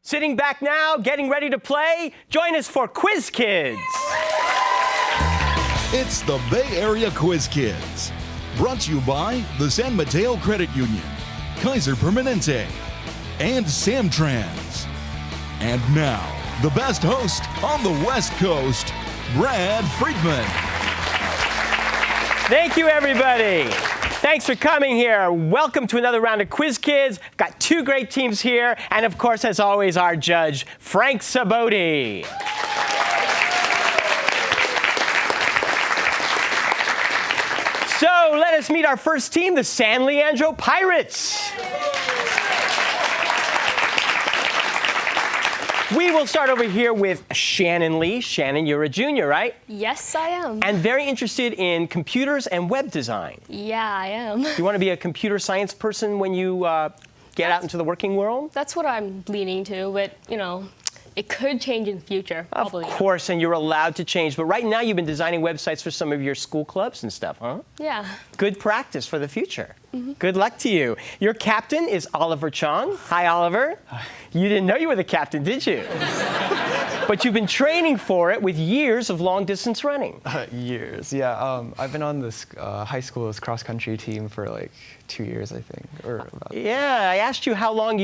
Sitting back now, getting ready to play? Join us for Quiz Kids. It's the Bay Area Quiz Kids. Brought to you by the San Mateo Credit Union, Kaiser Permanente, and Samtrans. And now, the best host on the West Coast, Brad Friedman. Thank you, everybody. Thanks for coming here. Welcome to another round of Quiz Kids. Got two great teams here, and of course, as always, our judge, Frank Saboti. So let us meet our first team, the San Leandro Pirates. We will start over here with Shannon Lee. Shannon, you're a junior, right? Yes, I am. And very interested in computers and web design. Yeah, I am. Do you want to be a computer science person when you get out into the working world? That's what I'm leaning to, but, you know, it could change in the future, probably. Of course, and you're allowed to change. But right now, you've been designing websites for some of your school clubs and stuff, huh? Yeah. Good practice for the future. Good luck to you. Your captain is Oliver Chong. Hi, Oliver. Hi. You didn't know you were the captain, did you? But you've been training for it with years of long-distance running. Years, yeah. I've been on this high school's cross-country team for like 2 years, I think, or about. Yeah, I asked you how long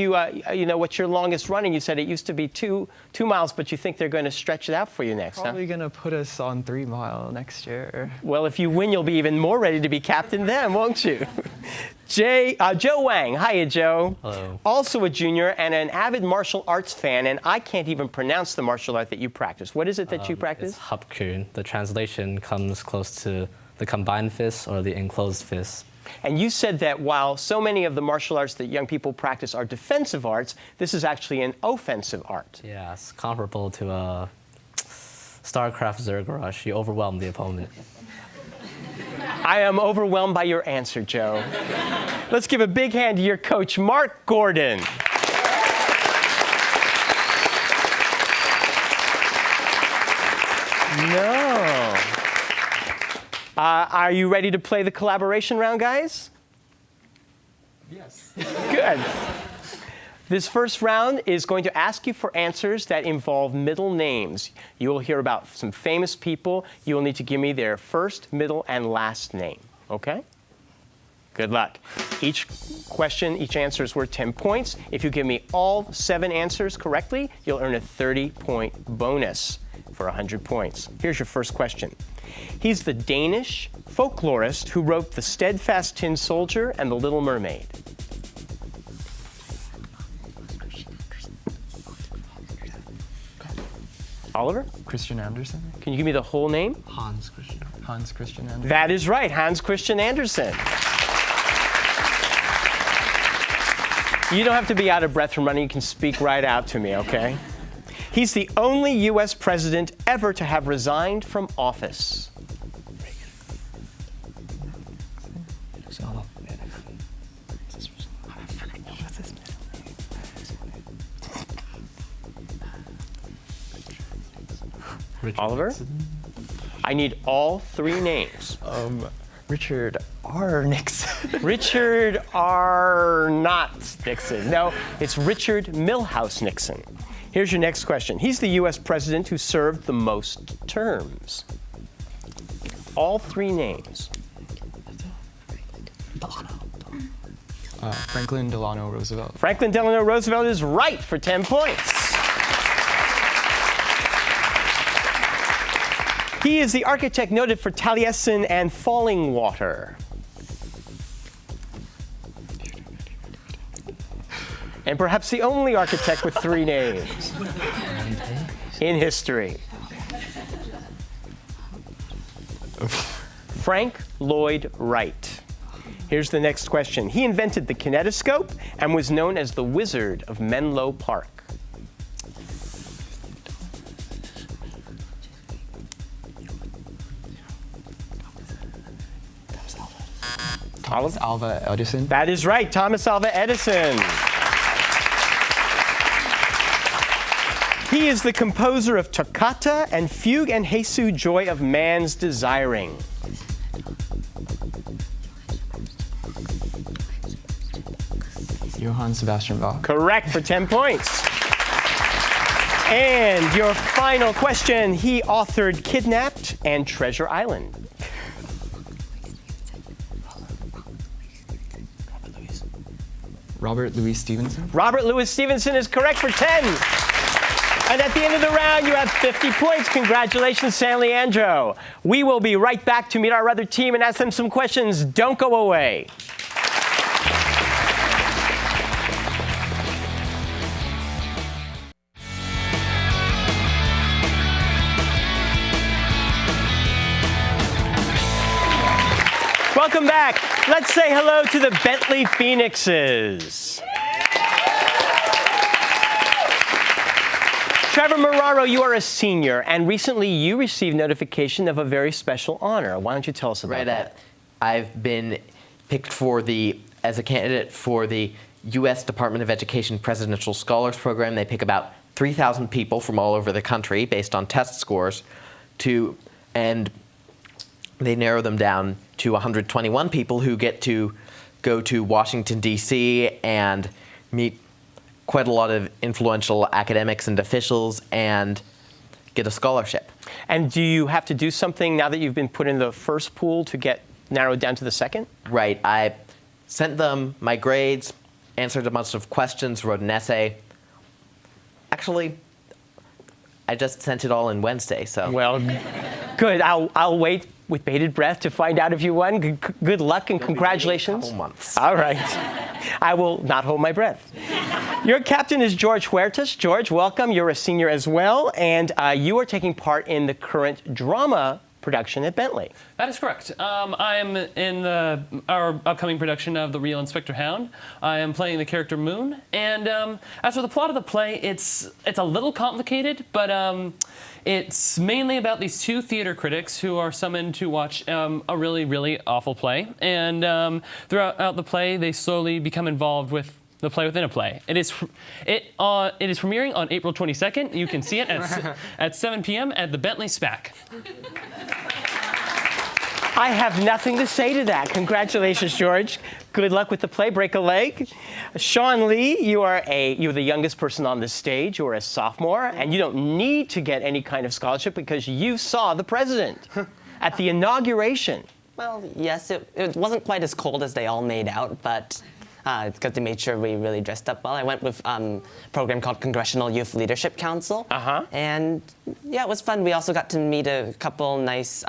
what's your longest running. You said it used to be two miles, but you think they're going to stretch it out for you next, Probably gonna put us on 3 mile next year. Well, if you win, you'll be even more ready to be captain then, won't you? Joe Wang. Hiya, Joe. Hello. Also a junior and an avid martial arts fan, and I can't even pronounce the martial art that you practice. What is it that you practice? It's hapkun. The translation comes close to the combined fist or the enclosed fist. And you said that while so many of the martial arts that young people practice are defensive arts, this is actually an offensive art. Yeah, it's comparable to StarCraft Zerg Rush. You overwhelm the opponent. I am overwhelmed by your answer, Joe. Let's give a big hand to your coach, Mark Gordon. No. Are you ready to play the collaboration round, guys? Yes. Good. This first round is going to ask you for answers that involve middle names. You will hear about some famous people. You will need to give me their first, middle, and last name, okay? Good luck. Each question, each answer is worth 10 points. If you give me all 7 answers correctly, you'll earn a 30-point bonus for 100 points. Here's your first question. He's the Danish folklorist who wrote The Steadfast Tin Soldier and The Little Mermaid. Oliver? Christian Andersen? Can you give me the whole name? Hans Christian Andersen. That is right, Hans Christian Andersen. You don't have to be out of breath from running. You can speak right out to me, okay? He's the only U.S. president ever to have resigned from office. Oliver? I need all 3 names. Richard R. Nixon. Richard R. Not Nixon. No, it's Richard Milhouse Nixon. Here's your next question. He's the U.S. president who served the most terms. All 3 names. Franklin Delano Roosevelt. Franklin Delano Roosevelt is right for 10 points. He is the architect noted for Taliesin and Falling Water. And perhaps the only architect with 3 names in history. Frank Lloyd Wright. Here's the next question. He invented the kinetoscope and was known as the Wizard of Menlo Park. Thomas Alva Edison. That is right, Thomas Alva Edison. He is the composer of Toccata and Fugue and Jesu, Joy of Man's Desiring. Johann Sebastian Bach. Correct for 10 points. And your final question, he authored Kidnapped and Treasure Island. Robert Louis Stevenson. Robert Louis Stevenson is correct for 10. And at the end of the round, you have 50 points. Congratulations, San Leandro. We will be right back to meet our other team and ask them some questions. Don't go away. Welcome back. Let's say hello to the Bentley Phoenixes. Trevor Marraro, you are a senior, and recently you received notification of a very special honor. Why don't you tell us about that? I've been picked as a candidate for the U.S. Department of Education Presidential Scholars Program. They pick about 3,000 people from all over the country based on test scores, and they narrow them down to 121 people who get to go to Washington, D.C. and meet quite a lot of influential academics and officials and get a scholarship. And do you have to do something now that you've been put in the first pool to get narrowed down to the second? Right. I sent them my grades, answered a bunch of questions, wrote an essay. Actually, I just sent it all in Wednesday, so. Well, good. I'll wait with bated breath to find out if you won. Good luck and congratulations. A couple months. All right. I will not hold my breath. Your captain is George Huertas. George, welcome. You're a senior as well, and you are taking part in the current drama production at Bentley. That is correct. I am in our upcoming production of The Real Inspector Hound. I am playing the character Moon, and as for the plot of the play, it's a little complicated, but it's mainly about these two theater critics who are summoned to watch a really, really awful play, and throughout the play, they slowly become involved with the play within a play. It is premiering on April 22nd. You can see it at 7 p.m. at the Bentley SPAC. I have nothing to say to that. Congratulations, George. Good luck with the play. Break a leg. Sean Lee, you're the youngest person on this stage. You're a sophomore, and you don't need to get any kind of scholarship because you saw the president at the inauguration. Well, yes, it wasn't quite as cold as they all made out, but it's because they made sure we really dressed up well. I went with a program called Congressional Youth Leadership Council. And yeah, it was fun. We also got to meet a couple nice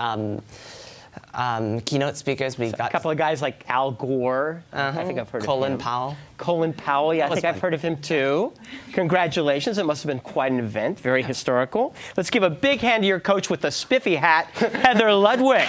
keynote speakers. We got a couple of guys like Al Gore. I think I've heard of him. Colin Powell. Colin Powell, yeah, I think I've heard of him too. Congratulations, it must have been quite an event, very historical. Let's give a big hand to your coach with the spiffy hat, Heather Ludwig.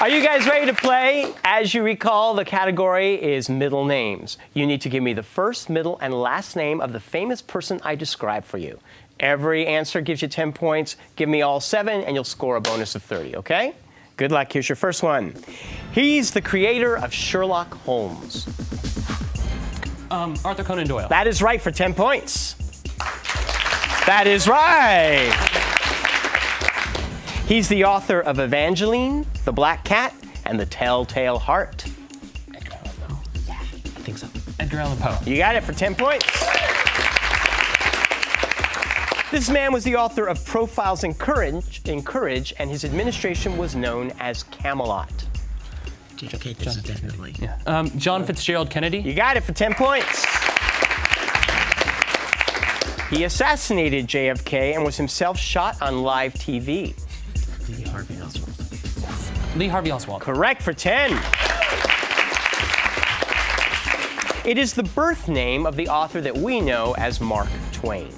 Are you guys ready to play? As you recall, the category is middle names. You need to give me the first, middle, and last name of the famous person I described for you. Every answer gives you 10 points. Give me all 7, and you'll score a bonus of 30, okay? Good luck. Here's your first one. He's the creator of Sherlock Holmes. Arthur Conan Doyle. That is right for 10 points. That is right. He's the author of Evangeline, The Black Cat, and The Telltale Heart. Edgar Allan Poe. Yeah, I think so. Edgar Allan Poe. You got it for 10 points. This man was the author of Profiles in Courage, and his administration was known as Camelot. Okay, this is definitely. Yeah. John Fitzgerald Kennedy. You got it for 10 points. He assassinated JFK and was himself shot on live TV. Lee Harvey Oswald. Lee Harvey Oswald. Correct for 10. It is the birth name of the author that we know as Mark Twain.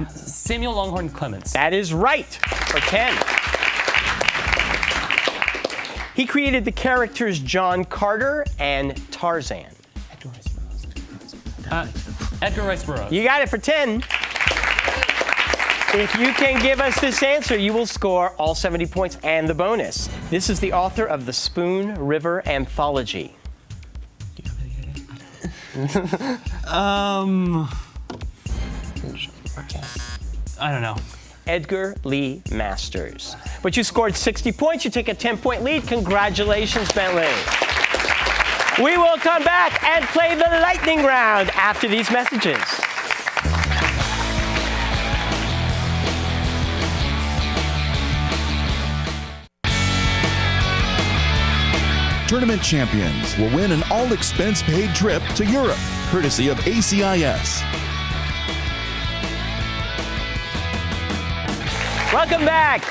Samuel Longhorn Clemens. That is right for 10. He created the characters John Carter and Tarzan. Edgar Rice Burroughs. You got it for 10. If you can give us this answer, you will score all 70 points and the bonus. This is the author of the Spoon River Anthology. I don't know. Edgar Lee Masters. But you scored 60 points. You take a 10-point lead. Congratulations, Bentley. We will come back and play the lightning round after these messages. Tournament champions will win an all-expense-paid trip to Europe, courtesy of ACIS. Welcome back.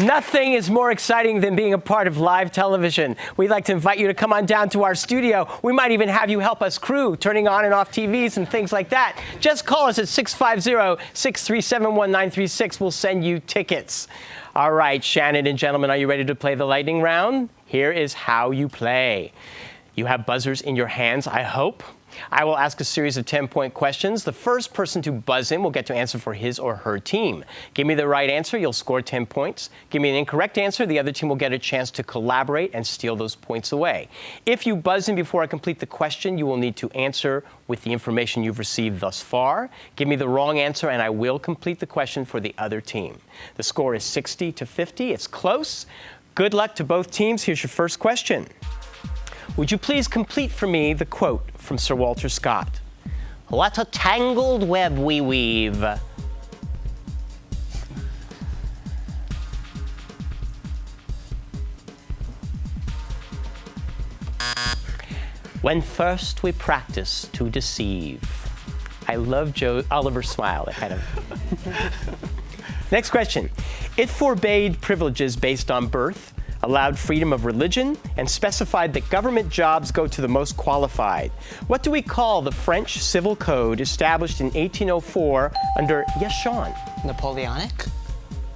Nothing is more exciting than being a part of live television. We'd like to invite you to come on down to our studio. We might even have you help us crew, turning on and off TVs and things like that. Just call us at 650-637-1936. We'll send you tickets. All right, Shannon and gentlemen, are you ready to play the lightning round? Here is how you play. You have buzzers in your hands, I hope. I will ask a series of 10-point questions. The first person to buzz in will get to answer for his or her team. Give me the right answer, you'll score 10 points. Give me an incorrect answer, the other team will get a chance to collaborate and steal those points away. If you buzz in before I complete the question, you will need to answer with the information you've received thus far. Give me the wrong answer and I will complete the question for the other team. The score is 60-50. It's close. Good luck to both teams. Here's your first question. Would you please complete for me the quote from Sir Walter Scott? What a tangled web we weave. When first we practice to deceive. I love Oliver's smile. Next question. It forbade privileges based on birth, allowed freedom of religion, and specified that government jobs go to the most qualified. What do we call the French Civil Code established in 1804 under, yes, Sean? Napoleonic?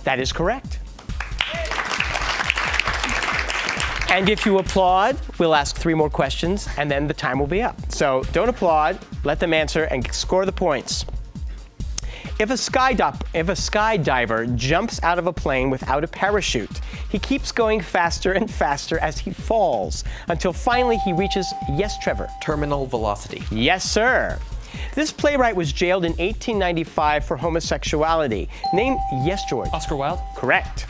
That is correct. And if you applaud, we'll ask 3 more questions, and then the time will be up. So don't applaud, let them answer, and score the points. If a skydiver jumps out of a plane without a parachute, he keeps going faster and faster as he falls until finally he reaches, yes, Trevor? Terminal velocity. Yes, sir. This playwright was jailed in 1895 for homosexuality. Name, yes, George? Oscar Wilde? Correct.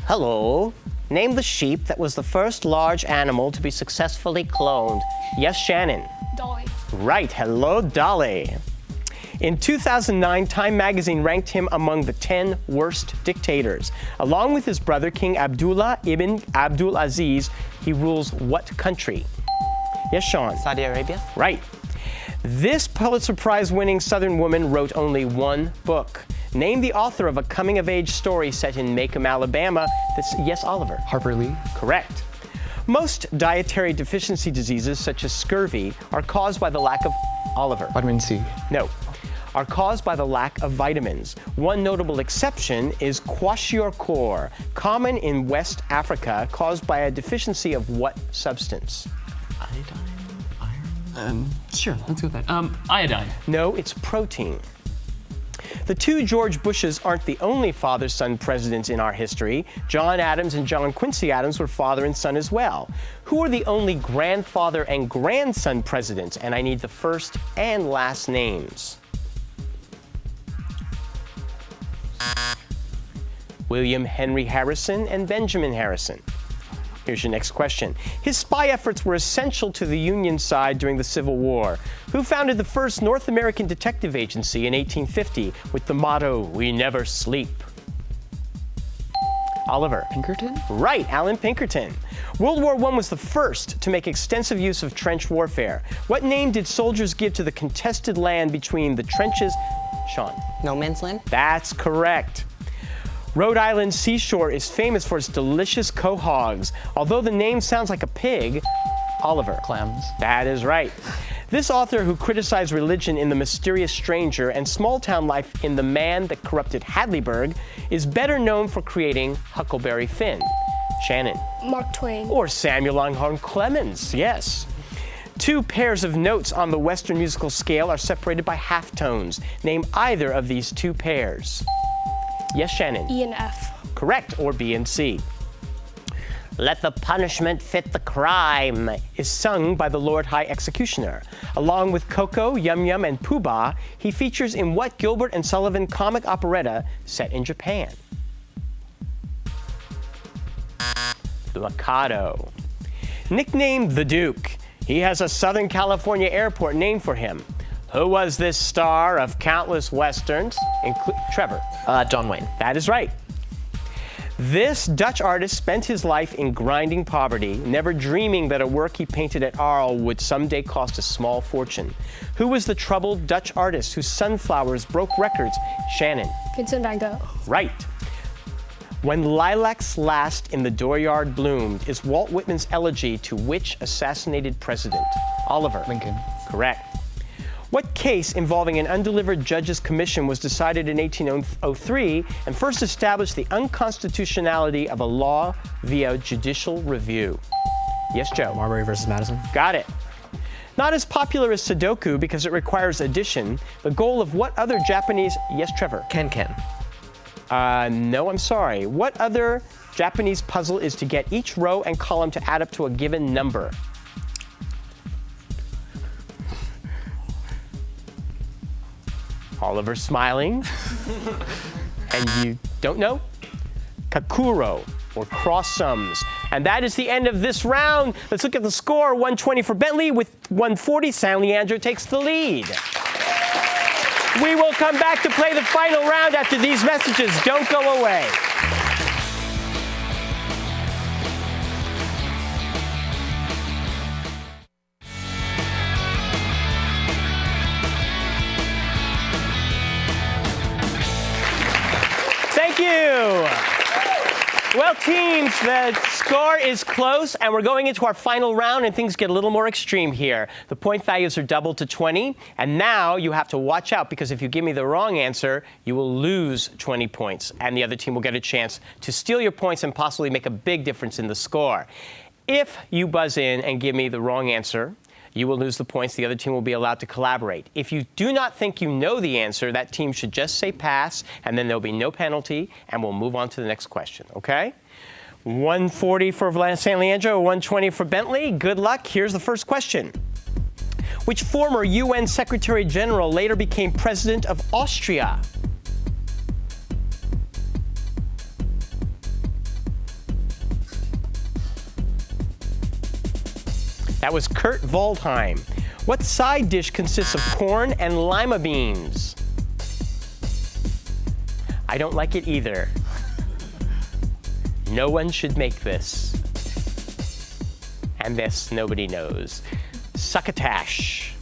Hello. Name the sheep that was the first large animal to be successfully cloned. Yes, Shannon? Dolly. Right. Hello, Dolly. In 2009, Time magazine ranked him among the 10 worst dictators. Along with his brother, King Abdullah ibn Abdul Aziz, he rules what country? Yes, Sean? Saudi Arabia? Right. This Pulitzer Prize-winning Southern woman wrote only one book. Name the author of a coming-of-age story set in Macomb, Alabama. That's, yes, Oliver? Harper Lee? Correct. Most dietary deficiency diseases, such as scurvy, are caused by the lack of, Oliver? Vitamin C? No. Are caused by the lack of vitamins. One notable exception is kwashiorkor, common in West Africa, caused by a deficiency of what substance? Iodine? Iron? Sure, let's go with that. Iodine. No, it's protein. The 2 George Bushes aren't the only father-son presidents in our history. John Adams and John Quincy Adams were father and son as well. Who are the only grandfather and grandson presidents? And I need the first and last names. William Henry Harrison and Benjamin Harrison. Here's your next question. His spy efforts were essential to the Union side during the Civil War. Who founded the first North American detective agency in 1850 with the motto, "We never sleep"? Oliver? Pinkerton? Right, Alan Pinkerton. World War I was the first to make extensive use of trench warfare. What name did soldiers give to the contested land between the trenches? Sean? No Man's Land? That's correct. Rhode Island seashore is famous for its delicious quahogs. Although the name sounds like a pig, Oliver? Clams? That is right. This author, who criticized religion in The Mysterious Stranger and small-town life in The Man That Corrupted Hadleyburg, is better known for creating Huckleberry Finn. Shannon? Mark Twain. Or Samuel Langhorne Clemens, yes. 2 pairs of notes on the Western musical scale are separated by halftones. Name either of these 2 pairs. Yes, Shannon? E and F. Correct, or B and C. Let the punishment fit the crime is sung by the Lord High Executioner. Along with Coco, Yum Yum, and Pooh Bah, he features in what Gilbert and Sullivan comic operetta set in Japan? The Mikado. Nicknamed the Duke, he has a Southern California airport named for him. Who was this star of countless westerns? Trevor. John Wayne. That is right. This Dutch artist spent his life in grinding poverty, never dreaming that a work he painted at Arles would someday cost a small fortune. Who was the troubled Dutch artist whose sunflowers broke records? Shannon. Vincent van Gogh. Right. When lilacs last in the dooryard bloomed is Walt Whitman's elegy to which assassinated president? Oliver. Lincoln. Correct. What case involving an undelivered judge's commission was decided in 1803 and first established the unconstitutionality of a law via judicial review? Yes, Joe. Marbury versus Madison. Got it. Not as popular as Sudoku because it requires addition. The goal of what other Japanese... Yes, Trevor. Ken. No, I'm sorry. What other Japanese puzzle is to get each row and column to add up to a given number? Oliver smiling. And you don't know? Kakuro, or cross sums. And that is the end of this round. Let's look at the score. 120 for Bentley with 140. San Leandro takes the lead. We will come back to play the final round after these messages. Don't go away. Thank you. Well, teams, the score is close, and we're going into our final round, and things get a little more extreme here. The point values are doubled to 20, and now you have to watch out, because if you give me the wrong answer, you will lose 20 points, and the other team will get a chance to steal your points and possibly make a big difference in the score. If you buzz in and give me the wrong answer, you will lose the points. The other team will be allowed to collaborate. If you do not think you know the answer, that team should just say pass, and then there'll be no penalty, and we'll move on to the next question, okay? 140 for San Leandro, 120 for Bentley. Good luck. Here's the first question. Which former UN Secretary General later became President of Austria? That was Kurt Waldheim. What side dish consists of corn and lima beans? I don't like it either. No one should make this. And this nobody knows. Succotash.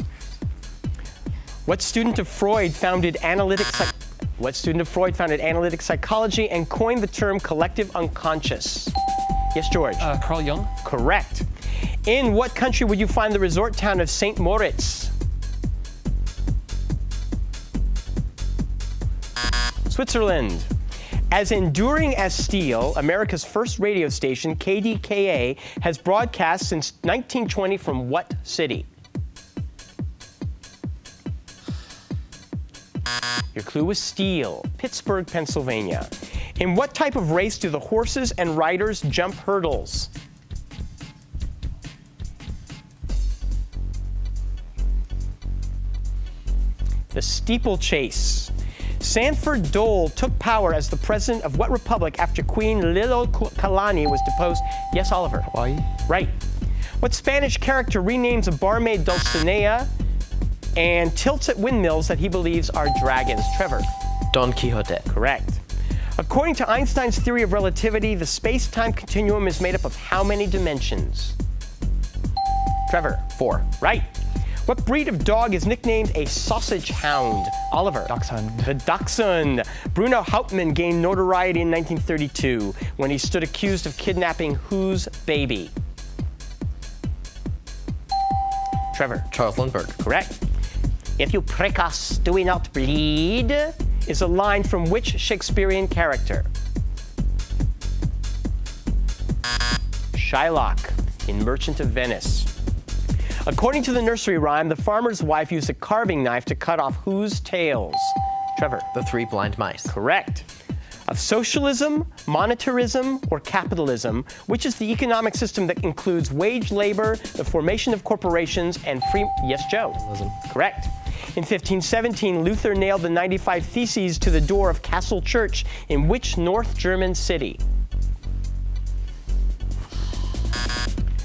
What student of Freud founded analytic psychology and coined the term collective unconscious? Yes, George. Carl Jung. Correct. In what country would you find the resort town of St. Moritz? Switzerland. As enduring as steel, America's first radio station, KDKA, has broadcast since 1920 from what city? Your clue was steel. Pittsburgh, Pennsylvania. In what type of race do the horses and riders jump hurdles? The steeplechase. Sanford Dole took power as the president of what republic after Queen Liliuokalani was deposed? Yes, Oliver. Hawaii. Right. What Spanish character renames a barmaid Dulcinea and tilts at windmills that he believes are dragons? Trevor. Don Quixote. Correct. According to Einstein's theory of relativity, the space-time continuum is made up of how many dimensions? Trevor. 4. Right. What breed of dog is nicknamed a sausage hound? Oliver. Dachshund. The Dachshund. Bruno Hauptmann gained notoriety in 1932 when he stood accused of kidnapping whose baby? Trevor. Charles Lindbergh. Correct. If you prick us, do we not bleed? Is a line from which Shakespearean character? Shylock in Merchant of Venice. According to the nursery rhyme, the farmer's wife used a carving knife to cut off whose tails? Trevor. The 3 blind mice. Correct. Of socialism, monetarism, or capitalism, which is the economic system that includes wage labor, the formation of corporations, and free... Yes, Joe? Capitalism. Correct. In 1517, Luther nailed the 95 Theses to the door of Castle Church in which North German city?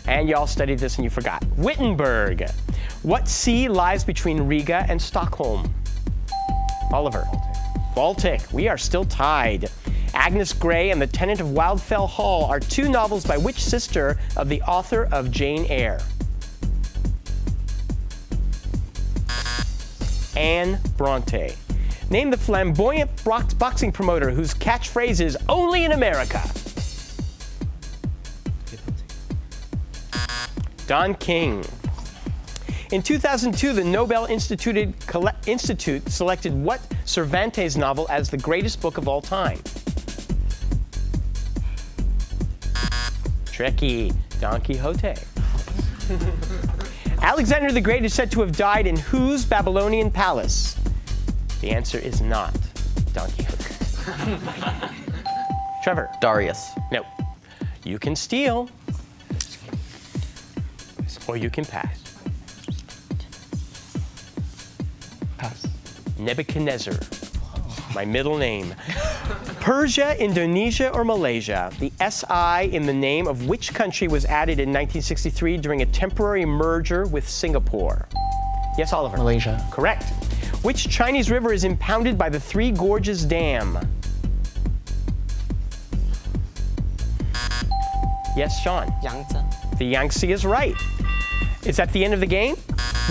And y'all studied this and you forgot. Wittenberg. What sea lies between Riga and Stockholm? Oliver. Baltic. We are still tied. Agnes Grey and The Tenant of Wildfell Hall are two novels by which sister of the author of Jane Eyre? Anne Bronte. Name the flamboyant boxing promoter whose catchphrase is "Only in America." Don King. In 2002, the Nobel Institute selected what Cervantes novel as the greatest book of all time? Tricky. Don Quixote. Alexander the Great is said to have died in whose Babylonian palace? The answer is not Don Quixote. Trevor. Darius. No. You can steal. Or you can pass. Pass. Nebuchadnezzar. My middle name. Persia, Indonesia, or Malaysia? The SI in the name of which country was added in 1963 during a temporary merger with Singapore? Yes, Oliver? Malaysia. Correct. Which Chinese river is impounded by the Three Gorges Dam? Yes, Sean? Yangtze. The Yangtze is right. Is that the end of the game?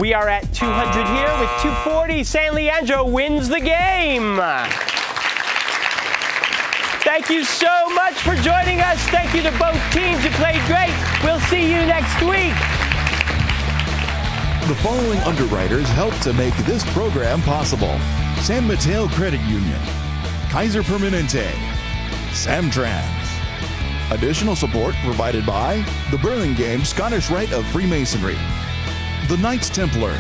We are at 200 here with 240. San Leandro wins the game. Thank you so much for joining us. Thank you to both teams. You played great. We'll see you next week. The following underwriters helped to make this program possible: San Mateo Credit Union, Kaiser Permanente, Samtrans. Additional support provided by the Burlingame Scottish Rite of Freemasonry, the Knights Templar,